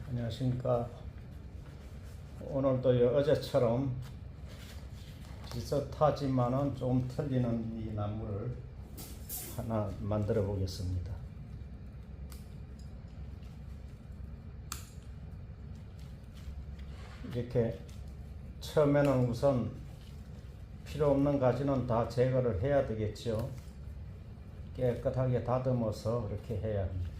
안녕하십니까. 오늘도 어제처럼 비슷하지만은 좀 틀리는 이 나무를 하나 만들어 보겠습니다. 이렇게 처음에는 우선 필요 없는 가지는 다 제거를 해야 되겠죠. 깨끗하게 다듬어서 그렇게 해야 합니다.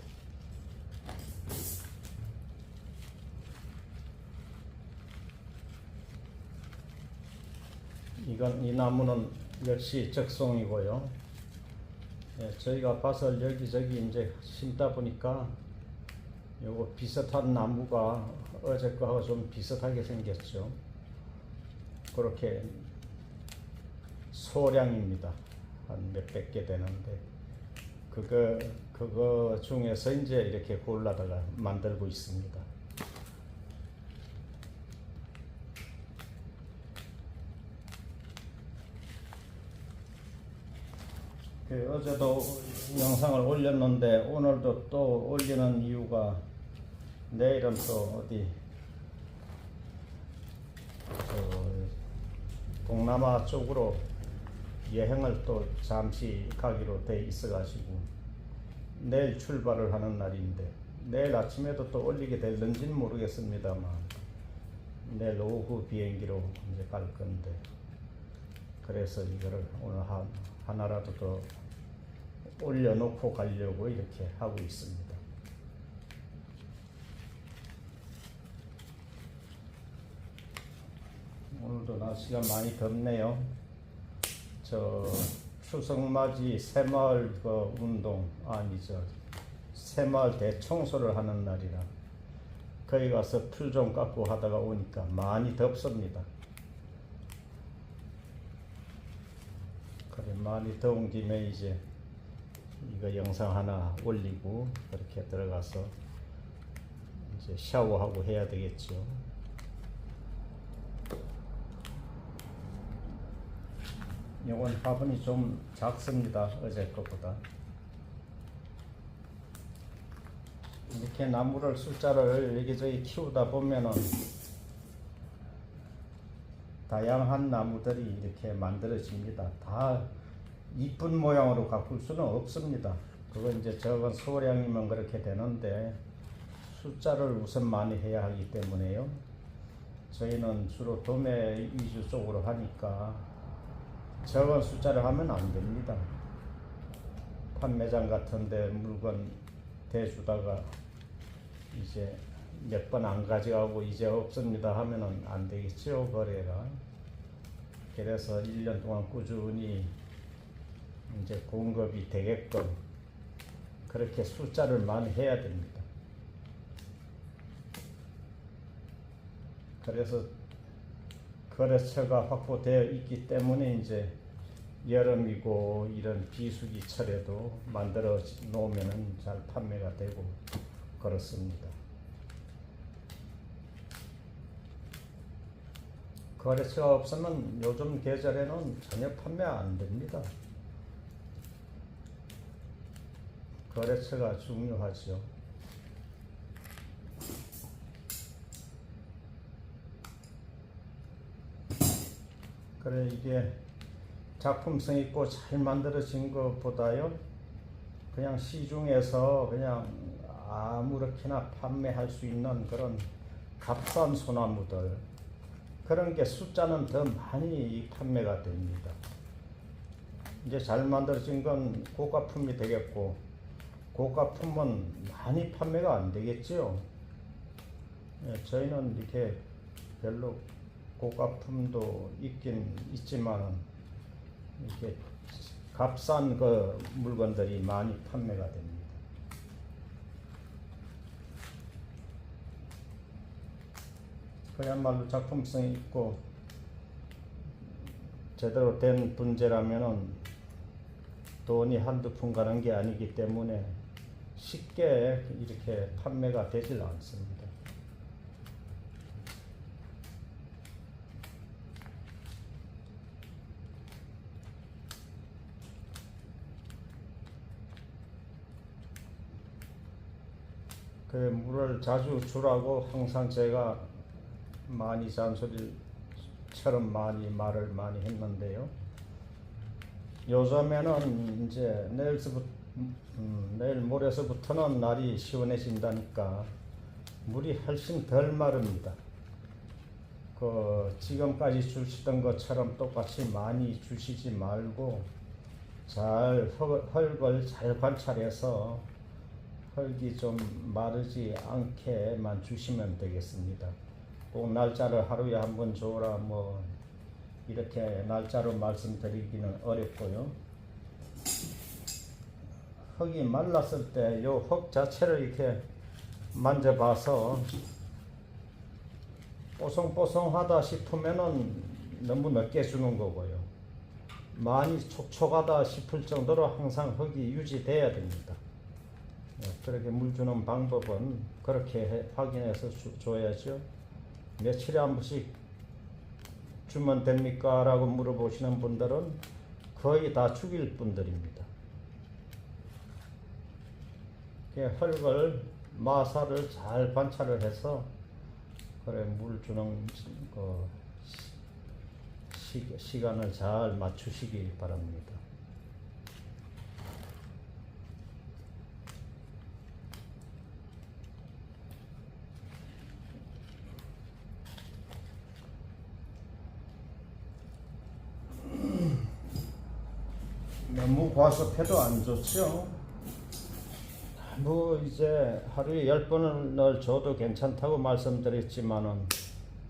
이 나무는 역시 적송이고요. 저희가 밭을 여기저기 이제 심다 보니까 요거 비슷한 나무가 어제 거하고 좀 비슷하게 생겼죠. 그렇게 소량입니다. 한 몇백 개 되는데 그거 중에서 이제 이렇게 골라다가 만들고 있습니다. 어제도 영상을 올렸는데 오늘도 또 올리는 이유가 내일은 또 어디 동남아 쪽으로 여행을 또 잠시 가기로 돼 있어가지고 내일 출발을 하는 날인데 내일 아침에도 또 올리게 될는지는 모르겠습니다만 내일 오후 비행기로 이제 갈 건데 그래서 이거를 오늘 하나라도 더 올려놓고 가려고 이렇게 하고 있습니다. 오늘도 날씨가 많이 덥네요. 저 추석맞이 새마을 운동 아니죠. 새마을 대청소를 하는 날이라 거기 가서 풀 좀 깎고 하다가 오니까 많이 덥습니다. 그래 많이 더운 김에 이제 이거 영상 하나 올리고 그렇게 들어가서 이제 샤워하고 해야 되겠죠. 이건 화분이 좀 작습니다. 어제 것보다. 이렇게 나무를 숫자를 여기저기 키우다 보면은 다양한 나무들이 이렇게 만들어집니다. 다 이쁜 모양으로 가꿀 수는 없습니다. 그건 이제 적은 소량이면 그렇게 되는데 숫자를 우선 많이 해야 하기 때문에요. 저희는 주로 도매 위주 쪽으로 하니까 적은 숫자를 하면 안 됩니다. 판매장 같은데 물건 대주다가 이제 몇 번 안 가져가고 이제 없습니다 하면은 안 되겠죠, 거래가. 그래서 1년 동안 꾸준히 이제 공급이 되게끔 그렇게 숫자를 많이 해야 됩니다. 그래서 거래처가 확보되어 있기 때문에 이제 여름이고 이런 비수기철에도 만들어 놓으면 잘 판매가 되고 그렇습니다. 거래처가 없으면 요즘 계절에는 전혀 판매 안 됩니다. 거래처가 중요하죠. 그래 이게 작품성 있고 잘 만들어진 것보다요 그냥 시중에서 그냥 아무렇게나 판매할 수 있는 그런 값싼 소나무들 그런 게 숫자는 더 많이 판매가 됩니다. 이제 잘 만들어진 건 고가품이 되겠고 고가품은 많이 판매가 안 되겠지요. 저희는 이렇게 별로 고가품도 있긴 있지만 이렇게 값싼 물건들이 많이 판매가 됩니다. 그야말로 작품성이 있고 제대로 된 분재라면은 돈이 한두 푼 가는 게 아니기 때문에 쉽게 이렇게 판매가 되질 않습니다. 그 물을 자주 주라고 항상 제가 많이 잔소리처럼 말을 많이 했는데요. 요즘에는 이제 내일 모레서부터는 날이 시원해진다니까 물이 훨씬 덜 마릅니다. 지금까지 주시던 것처럼 똑같이 많이 주시지 말고 흙을 잘 관찰해서 흙이 좀 마르지 않게만 주시면 되겠습니다. 꼭 날짜를 하루에 한 번 줘라 뭐 이렇게 날짜로 말씀드리기는 어렵고요. 흙이 말랐을 때 요 흙 자체를 이렇게 만져봐서 뽀송뽀송하다 싶으면은 너무 늦게 주는 거고요. 많이 촉촉하다 싶을 정도로 항상 흙이 유지돼야 됩니다. 그렇게 물 주는 방법은 그렇게 확인해서 줘야죠. 며칠에 한 번씩 주면 됩니까? 라고 물어보시는 분들은 거의 다 죽일 분들입니다. 흙을 마사를 잘 관찰을 해서 그래 물 주는 시간을 잘 맞추시기 바랍니다. 너무 과습해도 안 좋죠. 뭐 이제 하루에 10번을 줘도 괜찮다고 말씀드렸지만은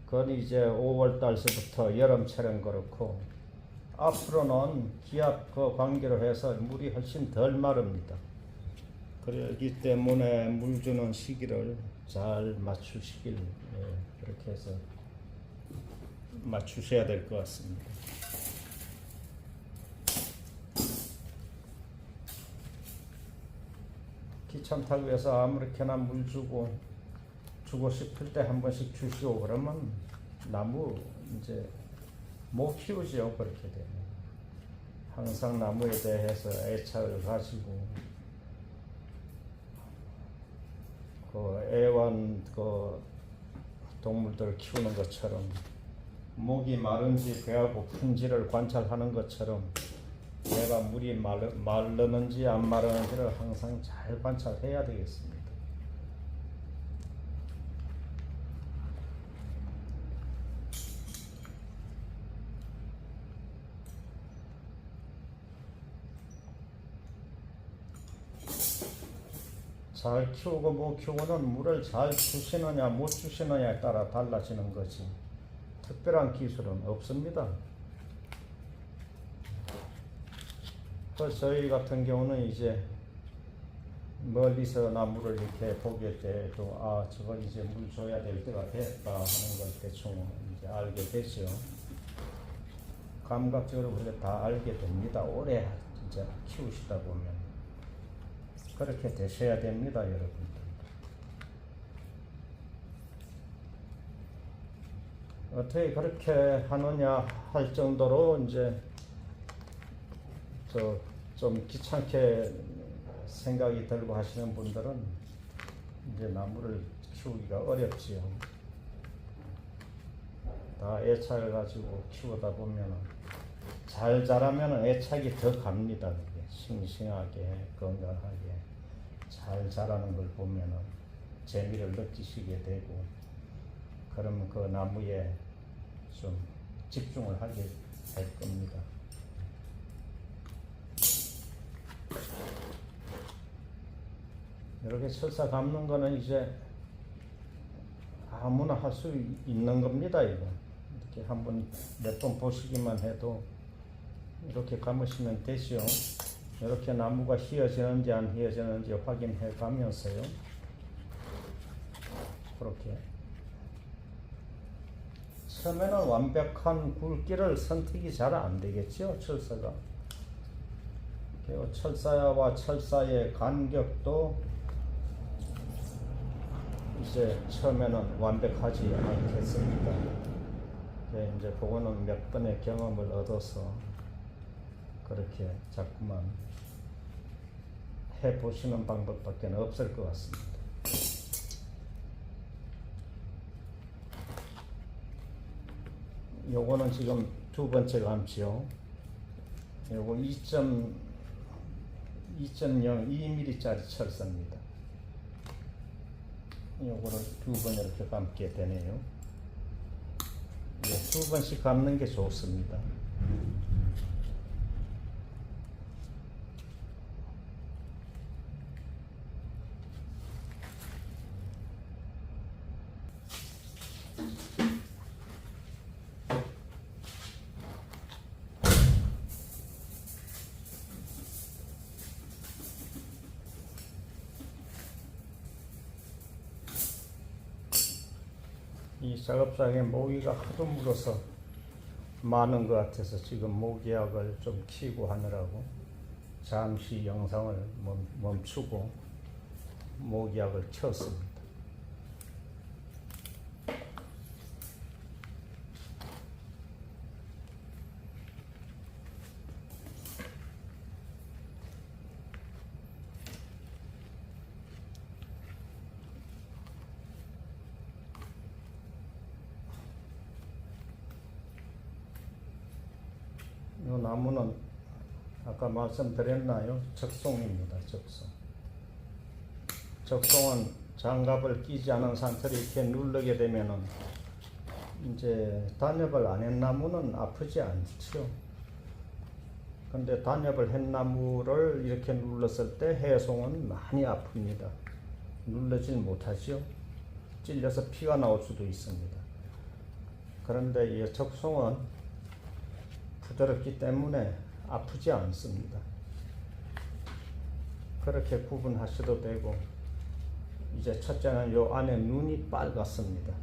그건 이제 5월 달서부터 여름처럼 그렇고 앞으로는 기압 관계로 해서 물이 훨씬 덜 마릅니다. 그렇기 때문에 물 주는 시기를 잘 맞추시길 그렇게 해서 맞추셔야 될 것 같습니다. 귀찮다고 해서 아무렇게나 물 주고 싶을 때 한 번씩 주시고 그러면 나무 이제 못 키우죠. 그렇게 되면 항상 나무에 대해서 애착을 가지고 애완 동물들 키우는 것처럼 목이 마른지 배가 고픈지를 관찰하는 것처럼 내가 물이 마르는지 안 마르는지를 항상 잘 관찰해야 되겠습니다. 잘 키우고 못 키우고는 물을 잘 주시느냐 못 주시느냐에 따라 달라지는 거지 특별한 기술은 없습니다. 저희 같은 경우는 이제 멀리서 나무를 이렇게 보게 돼도 저거 이제 물 줘야 될 때가 됐다 하는 걸 대충 이제 알게 되죠. 감각적으로 우리가 다 알게 됩니다. 오래 진짜 키우시다 보면 그렇게 되셔야 됩니다, 여러분들. 어떻게 그렇게 하느냐 할 정도로 이제 좀 귀찮게 생각이 들고 하시는 분들은 이제 나무를 키우기가 어렵지요. 다 애착을 가지고 키우다 보면 잘 자라면 애착이 더 갑니다. 그게 싱싱하게 건강하게 잘 자라는 걸 보면 재미를 느끼시게 되고 그러면 그 나무에 좀 집중을 하게 될 겁니다. 이렇게 철사 감는 거는 이제 아무나 할 수 있는 겁니다. 이거 이렇게 한번 몇 번 보시기만 해도 이렇게 감으시면 되죠. 이렇게 나무가 휘어지는지 안 휘어지는지 확인해 가면서요. 그렇게 처음에는 완벽한 굵기를 선택이 잘 안 되겠죠. 철사가 그리고 철사와 철사의 간격도 이제 처음에는 완벽하지 않겠습니다. 이제 그거는 몇 번의 경험을 얻어서 그렇게 자꾸만 해보시는 방법밖에 없을 것 같습니다. 요거는 지금 두 번째 감지요. 요거 2.0 2mm짜리 철사입니다. 요거를 두 번 이렇게 감게 되네요. 두 번씩 감는 게 좋습니다. 이 작업장에 모기가 하도 물어서 많은 것 같아서 지금 모기약을 좀 키우고 하느라고 잠시 영상을 멈추고 모기약을 켰습니다. 이 나무는 아까 말씀드렸나요? 적송입니다. 적송. 적송은 장갑을 끼지 않은 상태로 이렇게 누르게 되면은 이제 단엽을 안 한 나무는 아프지 않죠. 근데 단엽을 한 나무를 이렇게 눌렀을 때 해송은 많이 아픕니다. 눌러질 못하죠. 찔려서 피가 나올 수도 있습니다. 그런데 이 적송은 부드럽기 때문에 아프지 않습니다. 그렇게 구분하셔도 되고, 이제 첫째는 요 안에 눈이 빨갛습니다.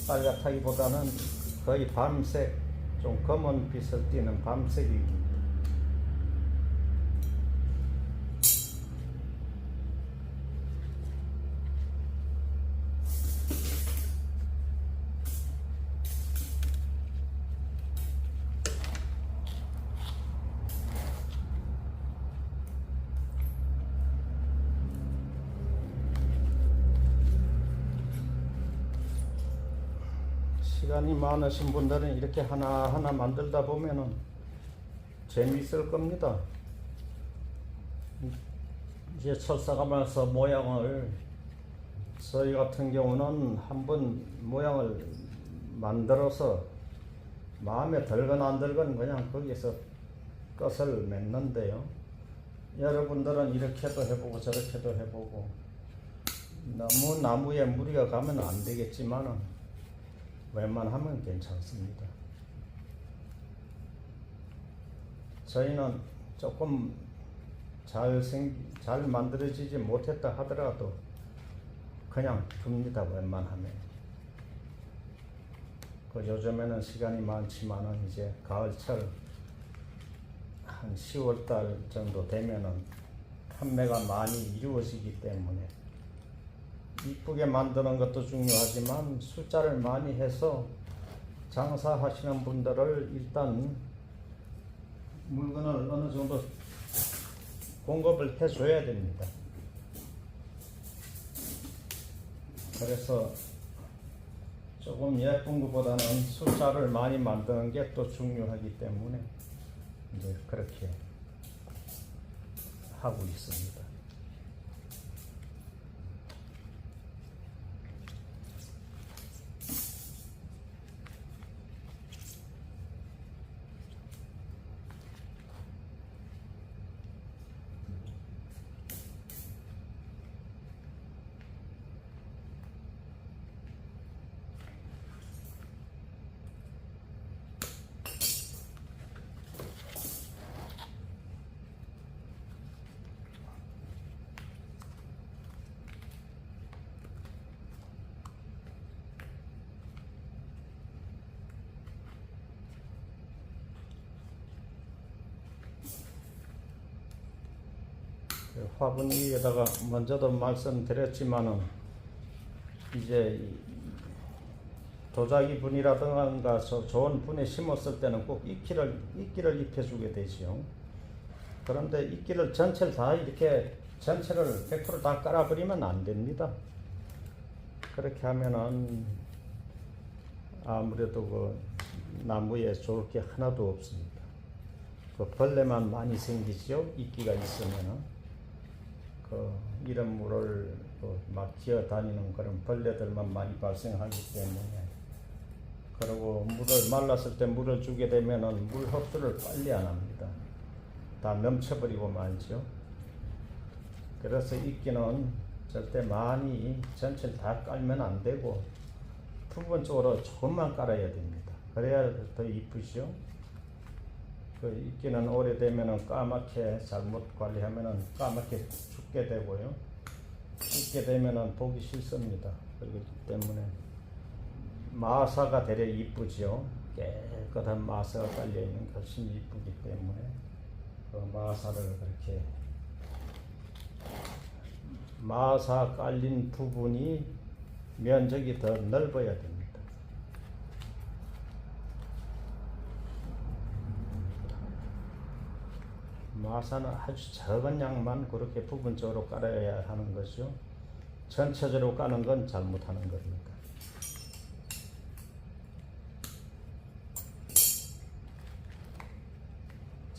빨갛다기보다는 거의 밤색, 좀 검은 빛을 띠는 밤색입니다. 시간이 많으신 분들은 이렇게 하나하나 만들다 보면은 재미있을 겁니다. 이제 철사감에서 모양을, 저희 같은 경우는 한번 모양을 만들어서 마음에 들건 안 들건 그냥 거기서 끝을 맺는데요. 여러분들은 이렇게도 해보고 저렇게도 해보고, 너무 나무에 무리가 가면 안 되겠지만은 웬만하면 괜찮습니다. 저희는 조금 잘 만들어지지 못했다 하더라도 그냥 둡니다. 웬만하면. 요즘에는 시간이 많지만은 이제 가을철 한 10월달 정도 되면은 판매가 많이 이루어지기 때문에 이쁘게 만드는 것도 중요하지만 숫자를 많이 해서 장사하시는 분들을 일단 물건을 어느 정도 공급을 해줘야 됩니다. 그래서 조금 예쁜 것보다는 숫자를 많이 만드는 게 또 중요하기 때문에 이제 그렇게 하고 있습니다. 화분 위에다가 먼저도 말씀드렸지만은 이제 도자기 분이라든가 좋은 분에 심었을 때는 꼭 이끼를 입혀주게 되지요. 그런데 이끼를 전체를 다 이렇게 전체를 100% 다 깔아버리면 안 됩니다. 그렇게 하면은 아무래도 그 나무에 좋을 게 하나도 없습니다. 그 벌레만 많이 생기죠. 이끼가 있으면은 그 이런 물을 막 기어다니는 그런 벌레들만 많이 발생하기 때문에, 그리고 물을 말랐을 때 물을 주게 되면은 물 흡수를 빨리 안 합니다. 다 넘쳐버리고 말죠. 그래서 이끼는 절대 많이 전체를 다 깔면 안 되고 부분적으로 조금만 깔아야 됩니다. 그래야 더 이쁘죠. 그 이끼는 오래되면은 까맣게 잘못 관리하면은 까맣게 죽게 되고요. 죽게 되면은 보기 싫습니다. 그렇기 때문에 마사가 되려 이쁘죠. 깨끗한 마사가 깔려 있는 게 훨씬 이쁘기 때문에 그 마사를 그렇게, 마사 깔린 부분이 면적이 더 넓어야 됩니다. 마사는 아주 적은 양만 그렇게 부분적으로 깔아야 하는 것이요. 전체적으로 까는 건 잘못하는 겁니다.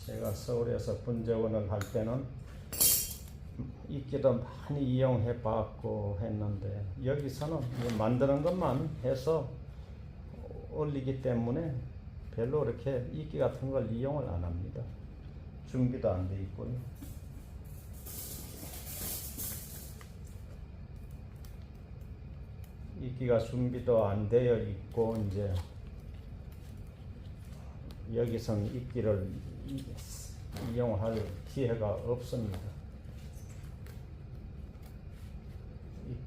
제가 서울에서 분재원을 할 때는 이끼도 많이 이용해 봤고 했는데, 여기서는 만드는 것만 해서 올리기 때문에 별로 이렇게 이끼 같은 걸 이용을 안 합니다. 준비도 안 돼 있고요. 이끼가 준비도 안 되어 있고, 이제 여기선 이끼를 이용할 기회가 없습니다.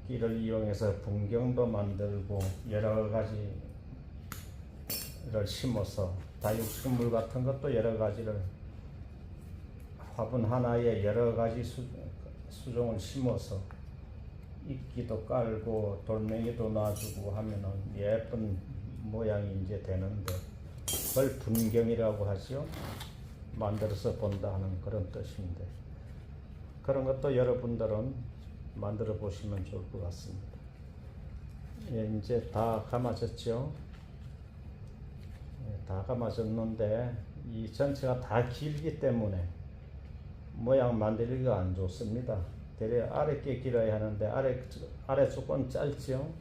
이끼를 이용해서 분경도 만들고 여러 가지를 심어서, 다육식물 같은 것도 여러 가지를 화분 하나에 여러 가지 수종을 심어서 이끼도 깔고 돌멩이도 놔주고 하면은 예쁜 모양이 이제 되는데, 그걸 분경이라고 하죠. 만들어서 본다 하는 그런 뜻인데, 그런 것도 여러분들은 만들어 보시면 좋을 것 같습니다. 예, 이제 다 감아졌죠. 예, 다 감아졌는데 이 전체가 다 길기 때문에 모양 만들기가 안 좋습니다. 대략 아래께 길어야 하는데 아래 조금 짧죠.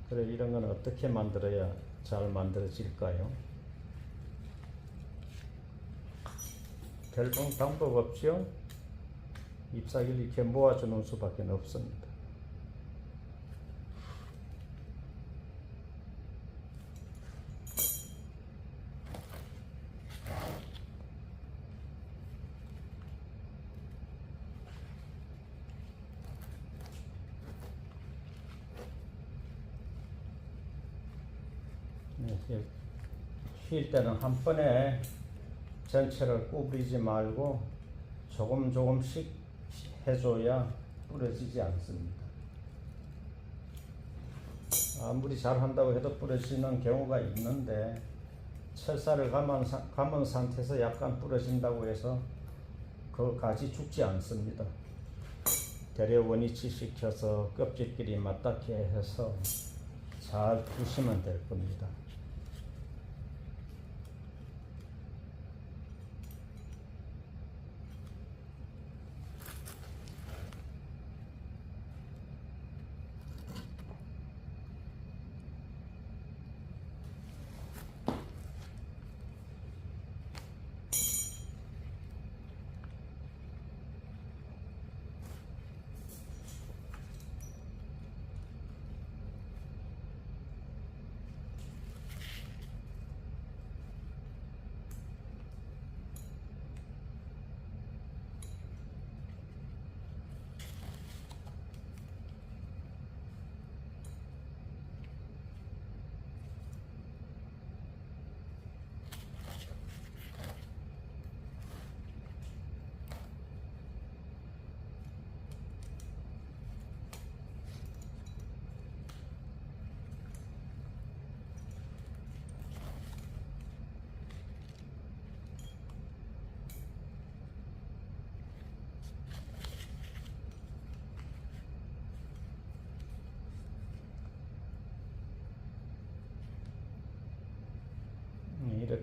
그래, 이런 건 어떻게 만들어야 잘 만들어질까요? 별번 방법 없죠. 잎사귀를 이렇게 모아주는 수밖에 없습니다. 휠 때는 한 번에 전체를 구부리지 말고 조금씩 해줘야 부러지지 않습니다. 아무리 잘한다고 해도 부러지는 경우가 있는데, 철사를 감은 상태에서 약간 부러진다고 해서 그 가지 죽지 않습니다. 대려 원위치 시켜서 껍질끼리 맞닿게 해서 잘 두시면 될 겁니다.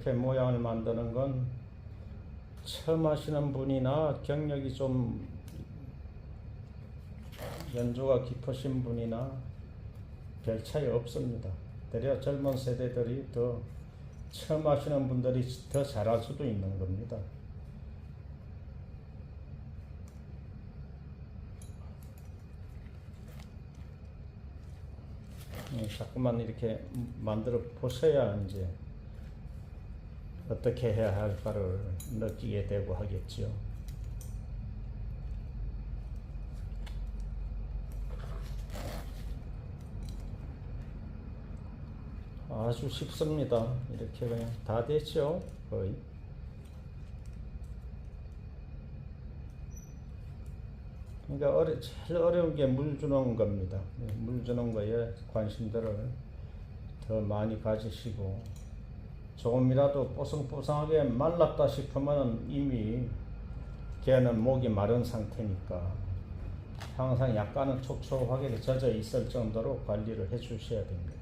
이렇게 모양을 만드는 건 처음 하시는 분이나 경력이 좀 연조가 깊으신 분이나 별 차이 없습니다. 대략 젊은 세대들이 더 처음 하시는 분들이 더 잘할 수도 있는 겁니다. 자꾸만 이렇게 만들어 보셔야 이제 어떻게 해야 할까를 느끼게 되고 하겠죠. 아주 쉽습니다. 이렇게 그냥 다 됐죠. 거의. 그러니까 제일 어려운 게 물 주는 겁니다. 물 주는 거에 관심들을 더 많이 가지시고, 조금이라도 뽀송뽀송하게 말랐다 싶으면 이미 걔는 목이 마른 상태니까 항상 약간은 촉촉하게 젖어 있을 정도로 관리를 해 주셔야 됩니다.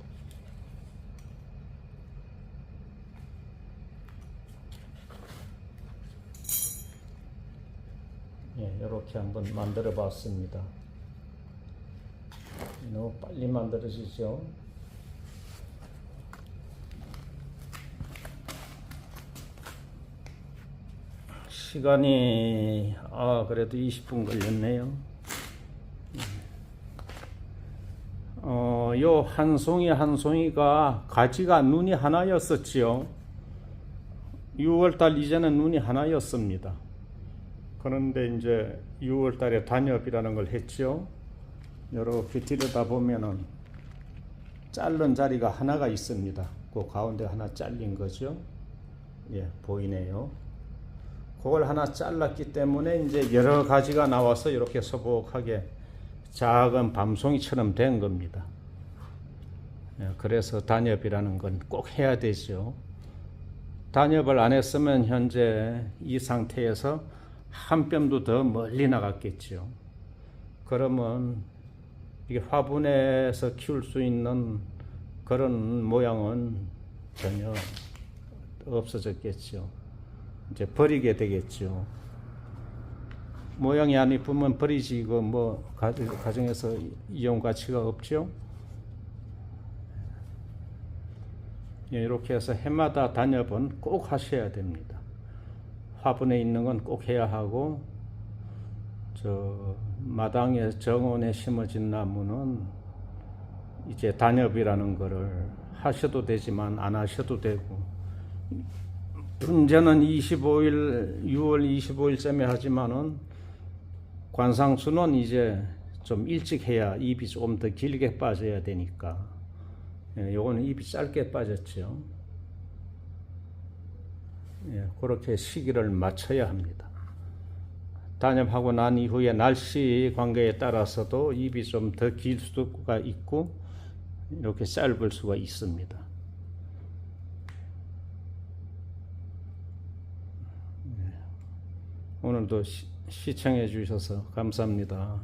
이렇게 한번 만들어 봤습니다. 너무 빨리 만들어지죠. 시간이 그래도 20분 걸렸네요. 요 한 송이 한 송이가 가지가 눈이 하나였었지요. 6월달 이제는 눈이 하나였습니다. 그런데 이제 6월달에 단엽이라는 걸 했죠. 이렇게 들여다보면은 자른 자리가 하나가 있습니다. 그 가운데 하나 잘린 거죠. 보이네요. 그걸 하나 잘랐기 때문에 이제 여러 가지가 나와서 이렇게 소복하게 작은 밤송이처럼 된 겁니다. 그래서 단엽이라는 건 꼭 해야 되죠. 단엽을 안 했으면 현재 이 상태에서 한 뼘도 더 멀리 나갔겠죠. 그러면 이게 화분에서 키울 수 있는 그런 모양은 전혀 없어졌겠죠. 이제 버리게 되겠죠. 모양이 안 이쁘면 버리지, 이거 뭐 가정에서 이용 가치가 없죠. 이렇게 해서 해마다 단엽은 꼭 하셔야 됩니다. 화분에 있는 건 꼭 해야 하고, 마당에 정원에 심어진 나무는 이제 단엽이라는 거를 하셔도 되지만 안 하셔도 되고, 문제는 6월 25일쯤에 하지만은 관상수는 이제 좀 일찍 해야 잎이 좀 더 길게 빠져야 되니까, 요거는 잎이 짧게 빠졌죠. 그렇게 시기를 맞춰야 합니다. 단엽하고 난 이후에 날씨 관계에 따라서도 잎이 좀 더 길 수가 있고 이렇게 짧을 수가 있습니다. 오늘도 시청해 주셔서 감사합니다.